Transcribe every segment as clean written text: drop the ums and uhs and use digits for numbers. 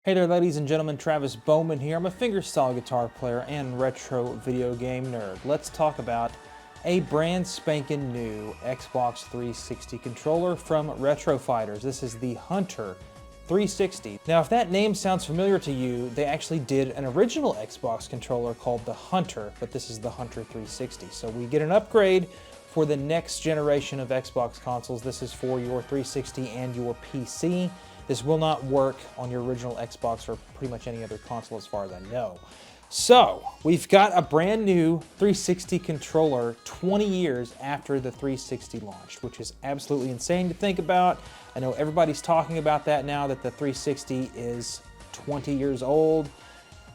Hey there ladies and gentlemen, Travis Bowman here. I'm a fingerstyle guitar player and retro video game nerd. Let's talk about a brand spanking new Xbox 360 controller from RetroFighters. This is the Hunter 360. Now if that name sounds familiar to you, they actually did an original Xbox controller called the Hunter, but this is the Hunter 360. So we get an upgrade for the next generation of Xbox consoles. This is for your 360 and your PC. This will not work on your original Xbox or pretty much any other console as far as I know. So, we've got a brand new 360 controller 20 years after the 360 launched, which is absolutely insane to think about. I know everybody's talking about that now, that the 360 is 20 years old.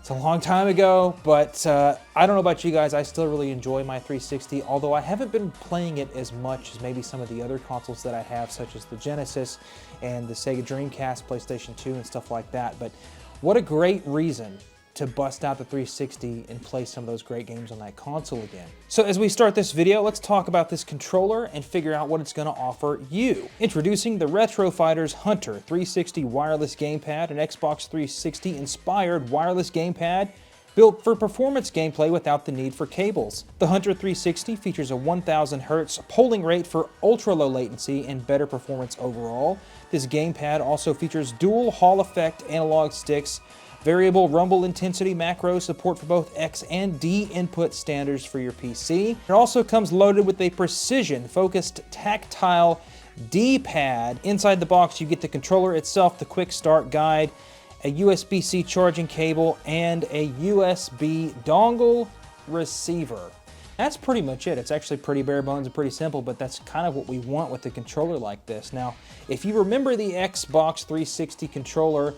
It's a long time ago, but I don't know about you guys, I still really enjoy my 360, although I haven't been playing it as much as maybe some of the other consoles that I have, such as the Genesis and the Sega Dreamcast, PlayStation 2, and stuff like that. But what a great reason to bust out the 360 and play some of those great games on that console again. So as we start this video, let's talk about this controller and figure out what it's going to offer you. Introducing the RetroFighters Hunter 360 wireless gamepad, an Xbox 360 inspired wireless gamepad built for performance gameplay without the need for cables. The Hunter 360 features a 1000 Hz polling rate for ultra low latency and better performance overall. This gamepad also features dual Hall effect analog sticks, variable rumble intensity macros, support for both X and D input standards for your PC. It also comes loaded with a precision-focused tactile D-pad. Inside the box, you get the controller itself, the quick start guide, a USB-C charging cable, and a USB dongle receiver. That's pretty much it. It's actually pretty bare bones and pretty simple, but that's kind of what we want with a controller like this. Now, if you remember the Xbox 360 controller,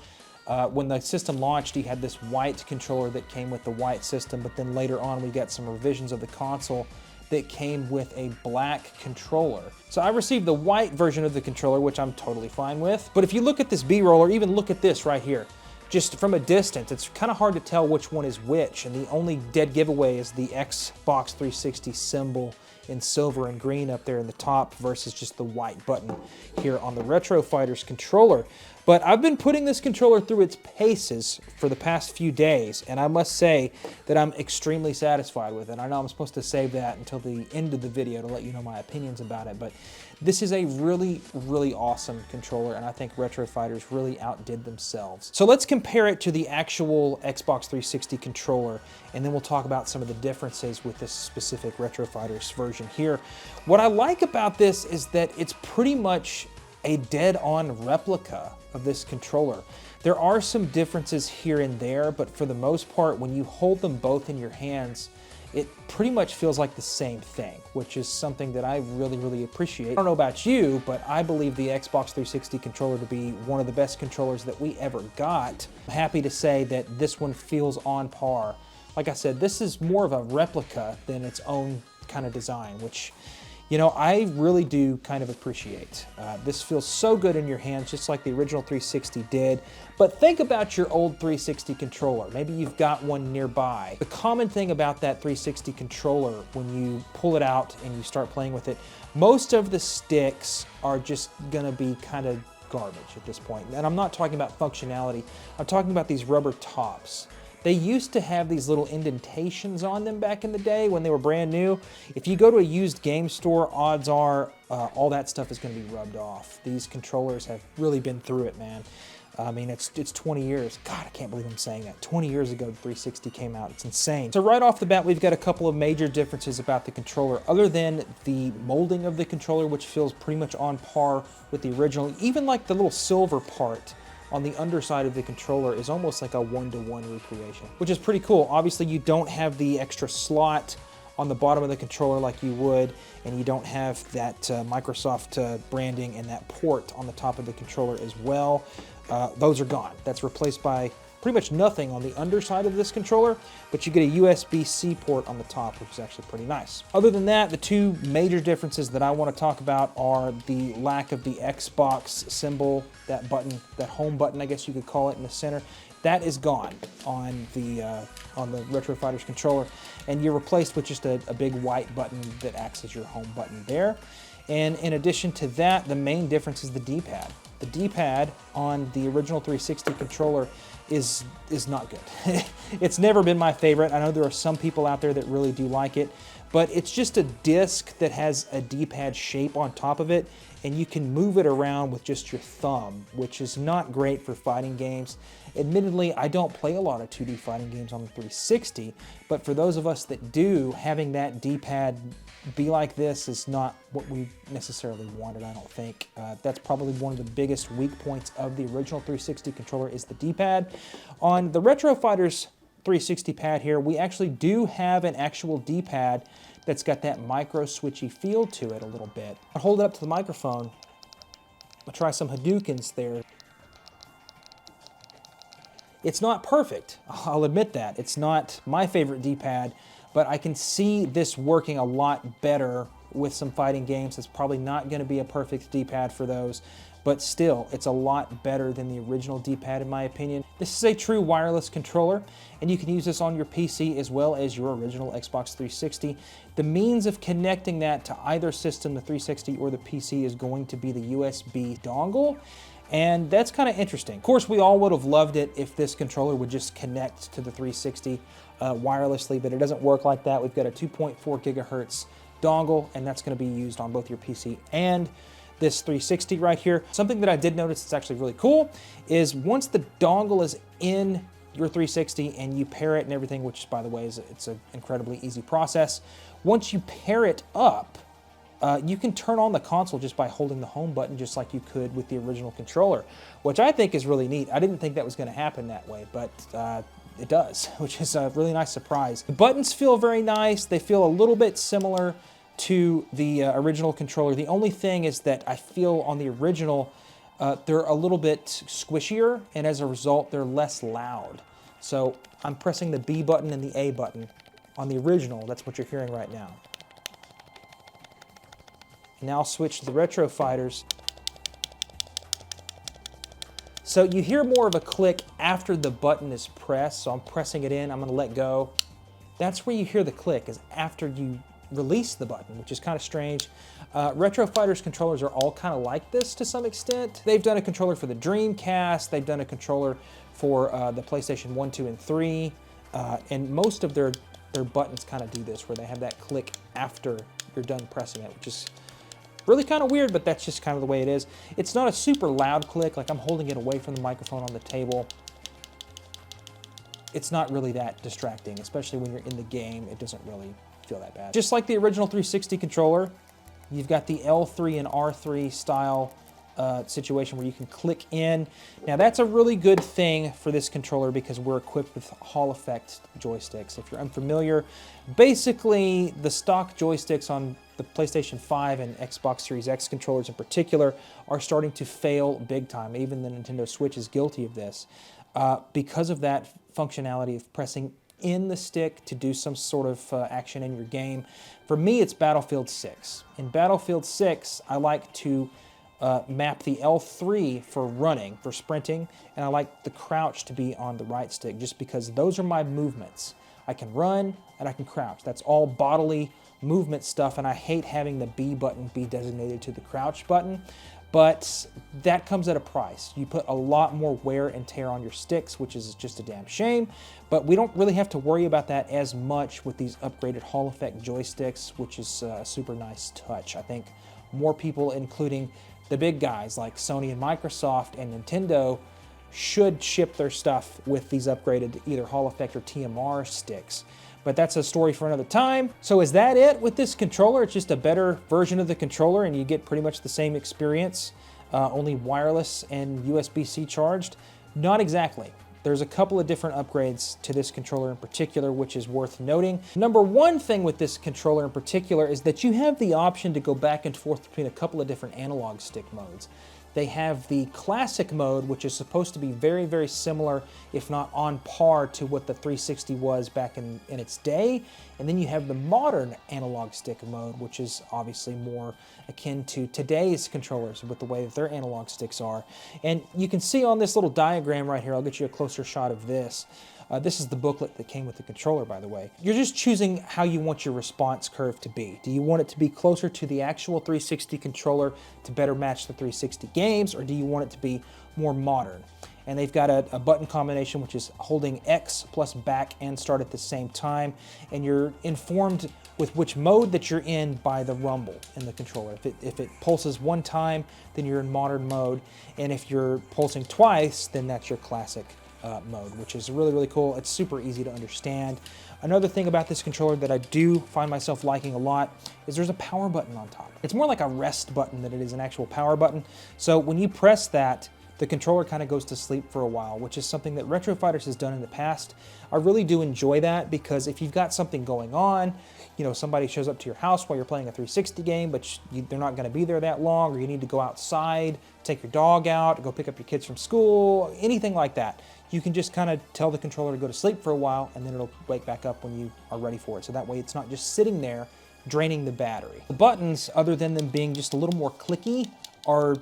when the system launched, you had this white controller that came with the white system, but then later on we got some revisions of the console that came with a black controller. So I received the white version of the controller, which I'm totally fine with. But if you look at this B-roll, or even look at this right here, just from a distance, it's kind of hard to tell which one is which, and the only dead giveaway is the Xbox 360 symbol in silver and green up there in the top versus just the white button here on the RetroFighters controller. But I've been putting this controller through its paces for the past few days, and I must say that I'm extremely satisfied with it. I know I'm supposed to save that until the end of the video to let you know my opinions about it, but this is a really, really awesome controller, and I think RetroFighters really outdid themselves. So let's compare it to the actual Xbox 360 controller, and then we'll talk about some of the differences with this specific RetroFighters version here. What I like about this is that it's pretty much a dead-on replica of this controller. There are some differences here and there, but for the most part, when you hold them both in your hands, it pretty much feels like the same thing, which is something that I really, really appreciate. I don't know about you, but I believe the Xbox 360 controller to be one of the best controllers that we ever got. I'm happy to say that this one feels on par. Like I said, this is more of a replica than its own kind of design, which, you know, I really do kind of appreciate. This feels so good in your hands, just like the original 360 did. But think about your old 360 controller. Maybe you've got one nearby. The common thing about that 360 controller, when you pull it out and you start playing with it, most of the sticks are just gonna be kind of garbage at this point. And I'm not talking about functionality, I'm talking about these rubber tops. They used to have these little indentations on them back in the day when they were brand new. If you go to a used game store, odds are all that stuff is going to be rubbed off. These controllers have really been through it, man. I mean, it's 20 years. God, I can't believe I'm saying that. 20 years ago, the 360 came out. It's insane. So right off the bat, we've got a couple of major differences about the controller, other than the molding of the controller, which feels pretty much on par with the original. Even like the little silver part on the underside of the controller is almost like a one-to-one recreation, which is pretty cool. Obviously, you don't have the extra slot on the bottom of the controller like you would, and you don't have that Microsoft branding and that port on the top of the controller as well. Those are gone. That's replaced by pretty much nothing on the underside of this controller, but you get a USB-C port on the top, which is actually pretty nice. Other than that, the two major differences that I want to talk about are the lack of the Xbox symbol, that button, that home button, I guess you could call it, in the center. That is gone on the RetroFighters controller, and you're replaced with just a big white button that acts as your home button there. And in addition to that, the main difference is the D-pad. The D-pad on the original 360 controller is not good. It's never been my favorite. I know there are some people out there that really do like it, but it's just a disc that has a D-pad shape on top of it, and you can move it around with just your thumb, which is not great for fighting games. Admittedly, I don't play a lot of 2D fighting games on the 360, but for those of us that do, having that D-pad be like this is not what we necessarily wanted, I don't think. That's probably one of the biggest weak points of the original 360 controller is the D-pad. On the RetroFighters 360 pad here, we actually do have an actual D-pad that's got that micro switchy feel to it a little bit. I'll hold it up to the microphone. I'll try some Hadoukens there. It's not perfect, I'll admit that. It's not my favorite D-pad, but I can see this working a lot better with some fighting games. It's probably not going to be a perfect D-pad for those, but still, it's a lot better than the original D-pad in my opinion. This is a true wireless controller, and you can use this on your PC as well as your original Xbox 360. The means of connecting that to either system, the 360 or the PC, is going to be the USB dongle. And that's kind of interesting. Of course, we all would have loved it if this controller would just connect to the 360 wirelessly, but it doesn't work like that. We've got a 2.4 gigahertz dongle, and that's going to be used on both your PC and this 360 right here. Something that I did notice that's actually really cool is once the dongle is in your 360 and you pair it and everything, which by the way, it's an incredibly easy process. Once you pair it up, you can turn on the console just by holding the home button, just like you could with the original controller, which I think is really neat. I didn't think that was going to happen that way, but it does, which is a really nice surprise. The buttons feel very nice. They feel a little bit similar to the original controller. The only thing is that I feel on the original, they're a little bit squishier, and as a result, they're less loud. So I'm pressing the B button and the A button on the original. That's what you're hearing right now. Now I'll switch to the RetroFighters. So you hear more of a click after the button is pressed. So I'm pressing it in, I'm gonna let go. That's where you hear the click, is after you release the button, which is kind of strange. RetroFighters controllers are all kind of like this to some extent. They've done a controller for the Dreamcast, they've done a controller for the PlayStation 1, 2, and 3, and most of their buttons kind of do this, where they have that click after you're done pressing it, which is really kind of weird, but that's just kind of the way it is. It's not a super loud click, like I'm holding it away from the microphone on the table. It's not really that distracting, especially when you're in the game. It doesn't really feel that bad. Just like the original 360 controller, you've got the L3 and R3 style situation where you can click in. Now that's a really good thing for this controller because we're equipped with Hall effect joysticks. If you're unfamiliar, basically the stock joysticks on the PlayStation 5 and Xbox Series X controllers in particular are starting to fail big time. Even the Nintendo Switch is guilty of this because of that functionality of pressing in the stick to do some sort of action in your game. For me, it's Battlefield 6. In Battlefield 6, I like to map the L3 for running, for sprinting, and I like the crouch to be on the right stick just because those are my movements. I can run and I can crouch. That's all bodily movement stuff, and I hate having the B button be designated to the crouch button, but that comes at a price. You put a lot more wear and tear on your sticks, which is just a damn shame, but we don't really have to worry about that as much with these upgraded Hall effect joysticks, which is a super nice touch. I think more people, including the big guys like Sony and Microsoft and Nintendo, should ship their stuff with these upgraded either Hall effect or TMR sticks. But that's a story for another time. So is that it with this controller? It's just a better version of the controller and you get pretty much the same experience, only wireless and USB-C charged? Not exactly. There's a couple of different upgrades to this controller in particular, which is worth noting. Number one thing with this controller in particular is that you have the option to go back and forth between a couple of different analog stick modes. They have the classic mode, which is supposed to be very, very similar, if not on par to what the 360 was back in its day. And then you have the modern analog stick mode, which is obviously more akin to today's controllers with the way that their analog sticks are. And you can see on this little diagram right here, I'll get you a closer shot of this. This is the booklet that came with the controller, by the way. You're just choosing how you want your response curve to be. Do you want it to be closer to the actual 360 controller to better match the 360 games, or do you want it to be more modern? and they've got a button combination which is holding X plus back and start at the same time, and you're informed with which mode that you're in by the rumble in the controller. If it pulses one time, then you're in modern mode, and if you're pulsing twice, then that's your classic mode, which is really, really cool. It's super easy to understand. Another thing about this controller that I do find myself liking a lot is there's a power button on top. It's more like a rest button than it is an actual power button. So when you press that, the controller kind of goes to sleep for a while, which is something that RetroFighters has done in the past. I really do enjoy that, because if you've got something going on, you know, somebody shows up to your house while you're playing a 360 game, but they're not going to be there that long, or you need to go outside, take your dog out, go pick up your kids from school, anything like that, you can just kind of tell the controller to go to sleep for a while, and then it'll wake back up when you are ready for it. So that way it's not just sitting there draining the battery. The buttons, other than them being just a little more clicky, are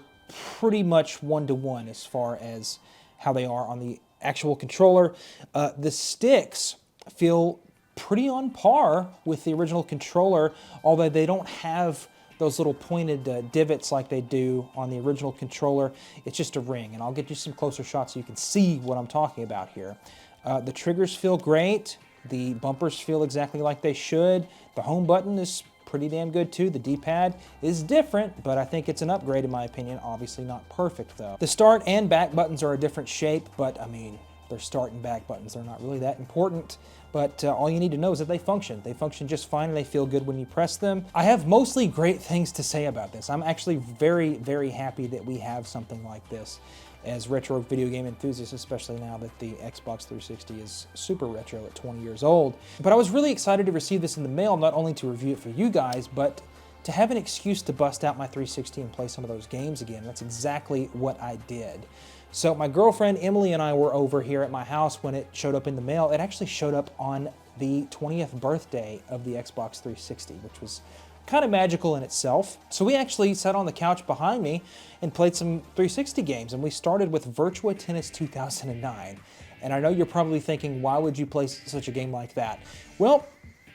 pretty much one-to-one as far as how they are on the actual controller. The sticks feel pretty on par with the original controller, although they don't have those little pointed divots like they do on the original controller. It's just a ring, and I'll get you some closer shots so you can see what I'm talking about here. The triggers feel great. The bumpers feel exactly like they should. The home button is pretty damn good too. The D-pad is different, but I think it's an upgrade in my opinion. Obviously not perfect though. The start and back buttons are a different shape, but I mean, they're start and back buttons. They're not really that important, but all you need to know is that they function. They function just fine, and they feel good when you press them. I have mostly great things to say about this. I'm actually very, very happy that we have something like this as retro video game enthusiasts, especially now that the Xbox 360 is super retro at 20 years old. But I was really excited to receive this in the mail, not only to review it for you guys, but to have an excuse to bust out my 360 and play some of those games again. That's exactly what I did. So my girlfriend Emily and I were over here at my house when it showed up in the mail. It actually showed up on the 20th birthday of the Xbox 360, which was kind of magical in itself. So we actually sat on the couch behind me and played some 360 games, and we started with Virtua Tennis 2009. And I know you're probably thinking, why would you play such a game like that? Well,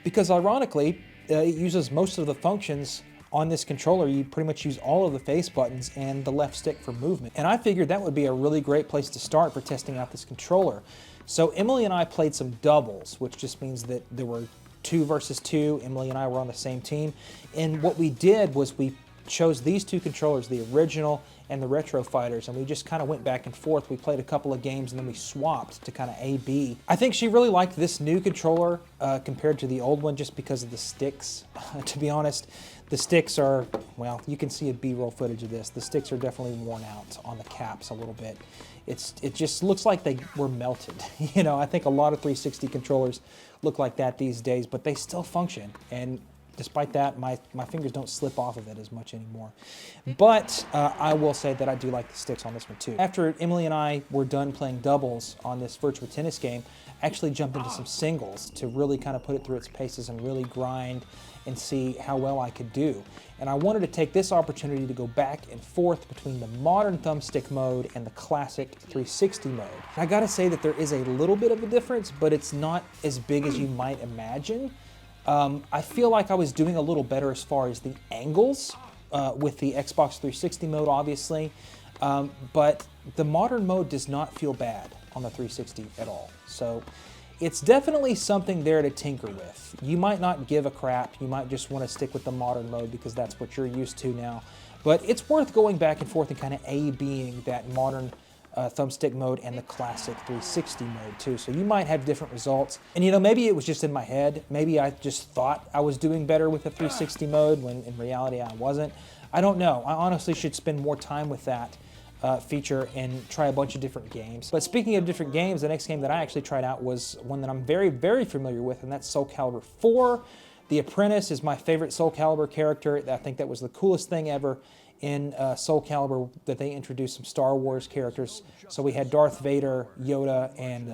because ironically, it uses most of the functions on this controller. You pretty much use all of the face buttons and the left stick for movement. And I figured that would be a really great place to start for testing out this controller. So Emily and I played some doubles, which just means that there were 2 versus 2. Emily and I were on the same team. And what we did was we chose these two controllers, the original and the RetroFighters, and we just kind of went back and forth. We played a couple of games and then we swapped to kind of A-B. I think she really liked this new controller compared to the old one just because of the sticks. To be honest, the sticks are, well, you can see a B-roll footage of this. The sticks are definitely worn out on the caps a little bit. It just looks like they were melted. You know, I think a lot of 360 controllers look like that these days, but they still function. And despite that, my fingers don't slip off of it as much anymore. But I will say that I do like the sticks on this one too. After Emily and I were done playing doubles on this Virtua Tennis game, I actually jumped into some singles to really kind of put it through its paces and really grind and see how well I could do. And I wanted to take this opportunity to go back and forth between the modern thumbstick mode and the classic 360 mode. I gotta say that there is a little bit of a difference, but it's not as big as you might imagine. I feel like I was doing a little better as far as the angles with the Xbox 360 mode, obviously, but the modern mode does not feel bad on the 360 at all. So it's definitely something there to tinker with. You might not give a crap. You might just want to stick with the modern mode because that's what you're used to now. But it's worth going back and forth and kind of A-Bing that modern thumbstick mode and the classic 360 mode too. So you might have different results. And you know, maybe it was just in my head. Maybe I just thought I was doing better with the 360 mode when in reality I wasn't. I don't know. I honestly should spend more time with that feature and try a bunch of different games. But speaking of different games, the next game that I actually tried out was one that I'm very, very familiar with, and that's Soul Calibur 4. The Apprentice is my favorite Soul Calibur character. I think that was the coolest thing ever in Soul Calibur, that they introduced some Star Wars characters. So we had Darth Vader, Yoda, and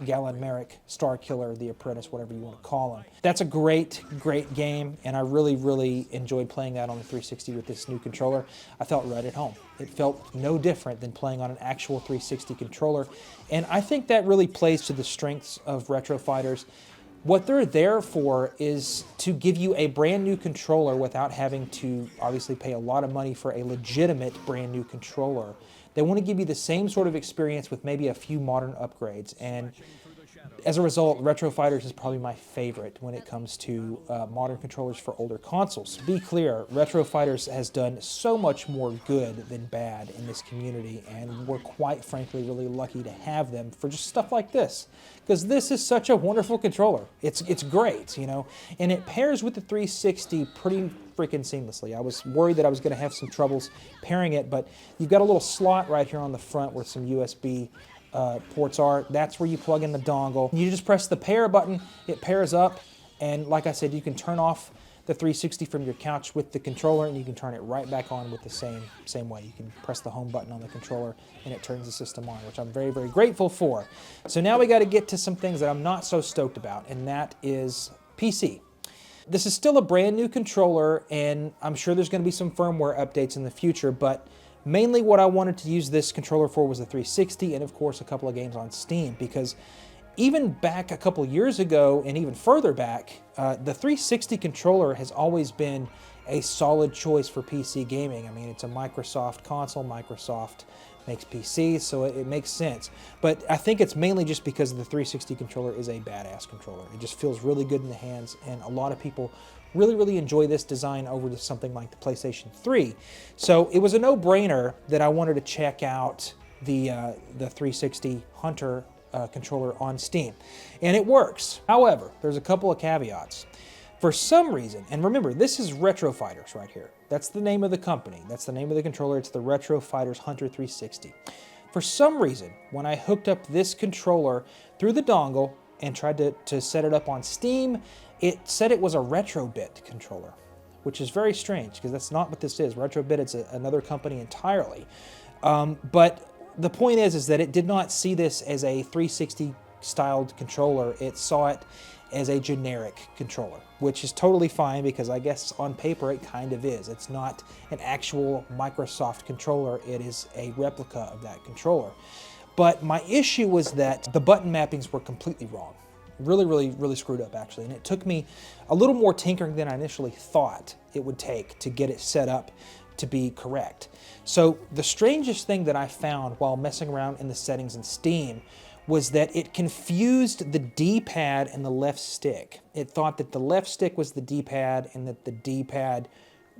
Galen Merrick, Star Killer, the Apprentice, whatever you want to call him. That's a great, great game, and I really, really enjoyed playing that on the 360 with this new controller. I felt right at home. It felt no different than playing on an actual 360 controller, and I think that really plays to the strengths of RetroFighters. What they're there for is to give you a brand new controller without having to obviously pay a lot of money for a legitimate brand new controller They want to give you the same sort of experience with maybe a few modern upgrades. And as a result, RetroFighters is probably my favorite when it comes to modern controllers for older consoles. To be clear, RetroFighters has done so much more good than bad in this community, and we're quite frankly really lucky to have them for just stuff like this. Because this is such a wonderful controller. It's great, you know, and it pairs with the 360 pretty freaking seamlessly. I was worried that I was going to have some troubles pairing it, but you've got a little slot right here on the front where some USB ports are. That's where you plug in the dongle. You just press the pair button, it pairs up, and like I said, you can turn off the 360 from your couch with the controller, and you can turn it right back on with the same way. You can press the home button on the controller and it turns the system on, which I'm very, very grateful for. So now we got to get to some things that I'm not so stoked about, and that is PC. This is still a brand new controller, and I'm sure there's going to be some firmware updates in the future, but mainly what I wanted to use this controller for was the 360 and of course a couple of games on Steam, because even back a couple years ago and even further back, the 360 controller has always been a solid choice for PC gaming. I mean, it's a Microsoft console, Microsoft makes PCs, so it makes sense. But I think it's mainly just because the 360 controller is a badass controller. It just feels really good in the hands, and a lot of people really enjoy this design over to something like the PlayStation 3. So it was a no-brainer that I wanted to check out the 360 Hunter controller on Steam. And it works. However, there's a couple of caveats. For some reason, and remember, this is RetroFighters right here. That's the name of the company. That's the name of the controller. It's the RetroFighters Hunter 360. For some reason, when I hooked up this controller through the dongle and tried to set it up on Steam, it said it was a Retrobit controller, which is very strange because that's not what this is. Retrobit, it's another company entirely. But the point is that it did not see this as a 360 styled controller. It saw it as a generic controller, which is totally fine because I guess on paper it kind of is. It's not an actual Microsoft controller, it is a replica of that controller. But my issue was that the button mappings were completely wrong. Really screwed up actually, and it took me a little more tinkering than I initially thought it would take to get it set up to be correct. So the strangest thing that I found while messing around in the settings in Steam was that it confused the D-pad and the left stick. It thought that the left stick was the D-pad and that the D-pad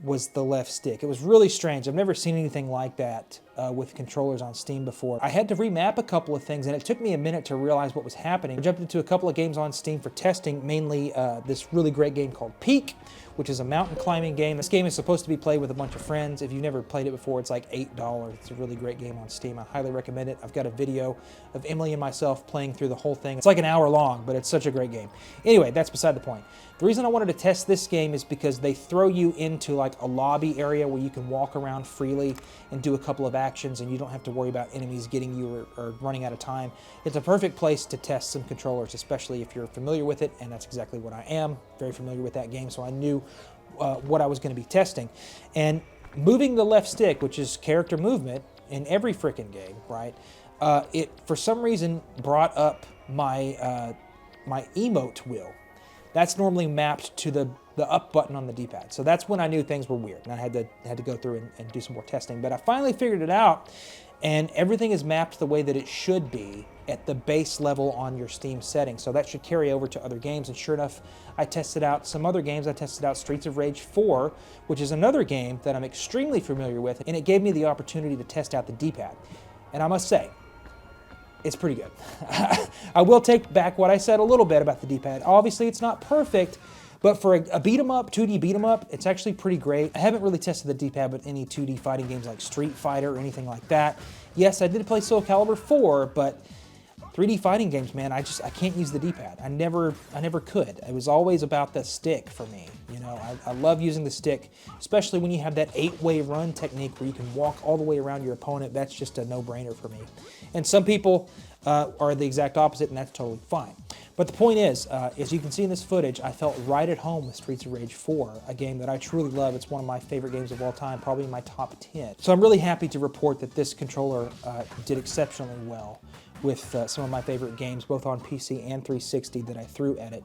was the left stick. It was really strange. I've never seen anything like that with controllers on Steam before. I had to remap a couple of things, and it took me a minute to realize what was happening. I jumped into a couple of games on Steam for testing, mainly this really great game called Peak, which is a mountain climbing game. This game is supposed to be played with a bunch of friends. If you've never played it before, it's like $8. It's a really great game on Steam. I highly recommend it. I've got a video of Emily and myself playing through the whole thing. It's like an hour long, but it's such a great game. Anyway, that's beside the point. The reason I wanted to test this game is because they throw you into like a lobby area where you can walk around freely and do a couple of actions, and you don't have to worry about enemies getting you or running out of time. It's a perfect place to test some controllers, especially if you're familiar with it, and that's exactly what I am. Very familiar with that game, so I knew what I was going to be testing. And moving the left stick, which is character movement in every frickin' game, right? It for some reason brought up my my emote wheel. That's normally mapped to the up button on the D-pad. So that's when I knew things were weird, and I had to go through and do some more testing. But I finally figured it out, and everything is mapped the way that it should be at the base level on your Steam settings. So that should carry over to other games, and sure enough, I tested out some other games. I tested out Streets of Rage 4, which is another game that I'm extremely familiar with, and it gave me the opportunity to test out the D-pad. And I must say, it's pretty good. I will take back what I said a little bit about the D-pad. Obviously, it's not perfect, but for a beat-em-up, 2D beat-em-up, it's actually pretty great. I haven't really tested the D-pad with any 2D fighting games like Street Fighter or anything like that. Yes, I did play Soul Calibur 4, but 3D fighting games, man, I can't use the D-pad. I never could. It was always about the stick for me. You know, I love using the stick, especially when you have that 8-way run technique where you can walk all the way around your opponent. That's just a no-brainer for me. And some people are the exact opposite, and that's totally fine. But the point is, as you can see in this footage, I felt right at home with Streets of Rage 4, a game that I truly love. It's one of my favorite games of all time, probably in my top 10. So I'm really happy to report that this controller did exceptionally well with some of my favorite games, both on PC and 360 that I threw at it.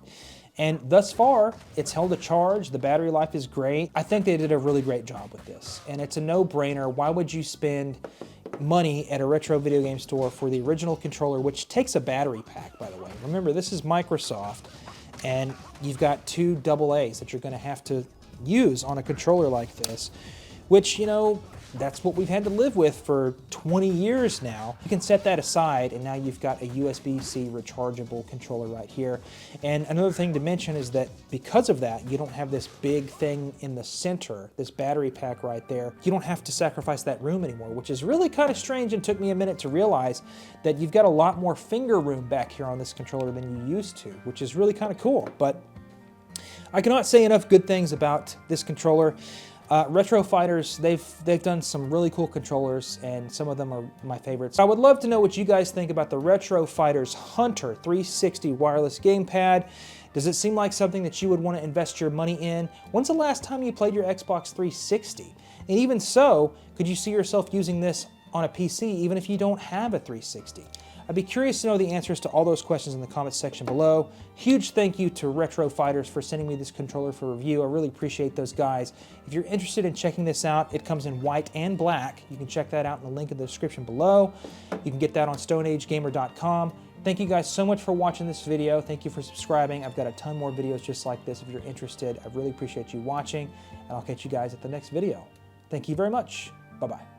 And thus far, it's held a charge. The battery life is great. I think they did a really great job with this. And it's a no-brainer. Why would you spend, money at a retro video game store for the original controller, which takes a battery pack, by the way. Remember, this is Microsoft, and you've got 2 AA's that you're going to have to use on a controller like this, which, you know, that's what we've had to live with for 20 years now. You can set that aside, and now you've got a USB-C rechargeable controller right here. And another thing to mention is that because of that, you don't have this big thing in the center, this battery pack right there. You don't have to sacrifice that room anymore, which is really kind of strange, and took me a minute to realize that you've got a lot more finger room back here on this controller than you used to, which is really kind of cool. But I cannot say enough good things about this controller. RetroFighters, they've done some really cool controllers, and some of them are my favorites. I would love to know what you guys think about the RetroFighters Hunter 360 wireless gamepad. Does it seem like something that you would want to invest your money in? When's the last time you played your Xbox 360? And even so, could you see yourself using this on a PC even if you don't have a 360? I'd be curious to know the answers to all those questions in the comments section below. Huge thank you to RetroFighters for sending me this controller for review. I really appreciate those guys. If you're interested in checking this out, it comes in white and black. You can check that out in the link in the description below. You can get that on stoneagegamer.com. Thank you guys so much for watching this video. Thank you for subscribing. I've got a ton more videos just like this if you're interested. I really appreciate you watching, and I'll catch you guys at the next video. Thank you very much. Bye-bye.